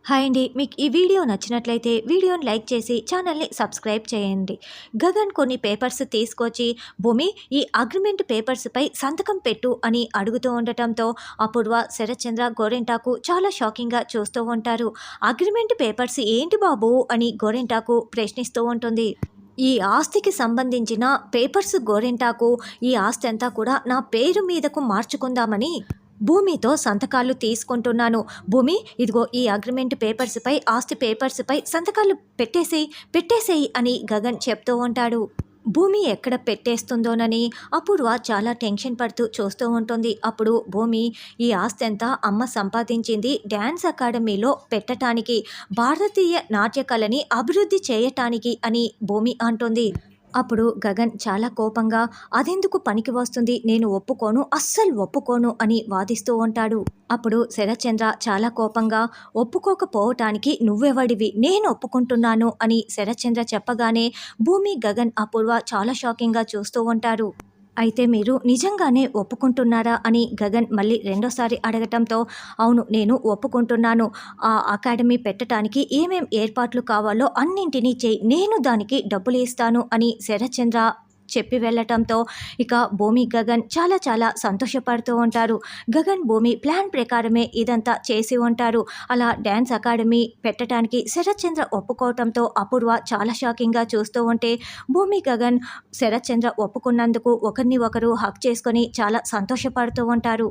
Hi అండి. మీకు ఈ వీడియో నచ్చినట్లయితే వీడియోని లైక్ చేసి ఛానల్ని సబ్స్క్రైబ్ చేయండి. గగన్ కొన్ని పేపర్స్ తీసుకొచ్చి భూమి ఈ అగ్రిమెంట్ పేపర్స్పై సంతకం పెట్టు అని అడుగుతూ ఉండటంతో అపూర్వ, శరత్చంద్ర, గోరెంటాకు చాలా షాకింగ్గా చూస్తూ ఉంటారు. అగ్రిమెంట్ పేపర్స్ ఏంటి బాబు అని గోరెంటాకు ప్రశ్నిస్తూ ఉంటుంది. ఈ ఆస్తికి సంబంధించిన పేపర్స్ గోరెంటాకు. ఈ ఆస్తి అంతా కూడా నా పేరు మీదకు మార్చుకుందామని భూమితో సంతకాలు తీసుకుంటున్నాను. భూమి, ఇదిగో ఈ అగ్రిమెంట్ పేపర్స్పై, ఆస్తి పేపర్స్పై సంతకాలు పెట్టేసేయి అని గగన్ చెప్తూ ఉంటాడు. భూమి ఎక్కడ పెట్టేస్తుందోనని అపూర్వ చాలా టెన్షన్ పడుతూ చూస్తూ ఉంటుంది. అప్పుడు భూమి, ఈ ఆస్తి అంతా అమ్మ సంపాదించింది డ్యాన్స్ అకాడమీలో పెట్టటానికి, భారతీయ నాట్య కళని అభివృద్ధి చేయటానికి అని భూమి అంటుంది. అప్పుడు గగన్ చాలా కోపంగా, అదెందుకు పనికి వస్తుంది, నేను ఒప్పుకోను, అస్సలు ఒప్పుకోను అని వాదిస్తూ ఉంటాడు. అప్పుడు శరత్చంద్ర చాలా కోపంగా, ఒప్పుకోకపోవటానికి నువ్వెవడివి, నేను ఒప్పుకుంటున్నాను అని శరత్చంద్ర చెప్పగానే భూమి, గగన్, అపూర్వ చాలా షాకింగ్గా చూస్తూ ఉంటారు. అయితే మీరు నిజంగానే ఒప్పుకుంటున్నారా అని గగన్ మళ్ళీ రెండోసారి అడగటంతో, అవును, నేను ఒప్పుకుంటున్నాను. ఆ అకాడమీ పెట్టడానికి ఏమేం ఏర్పాట్లు కావాలో అన్నింటినీ చేయి, నేను దానికి డబ్బులు ఇస్తాను అని శరత్చంద్ర చెప్పి వెళ్ళటంతో ఇక భూమి, గగన్ చాలా చాలా సంతోషపడుతూ ఉంటారు. గగన్, భూమి ప్లాన్ ప్రకారమే ఇదంతా చేసి ఉంటారు. అలా డ్యాన్స్ అకాడమీ పెట్టడానికి శరత్చంద్ర ఒప్పుకోవటంతో అపూర్వ చాలా షాకింగ్గా చూస్తూ ఉంటే భూమి, గగన్ శరత్చంద్ర ఒప్పుకున్నందుకు ఒకరిని ఒకరు హక్ చేసుకొని చాలా సంతోషపడుతూ ఉంటారు.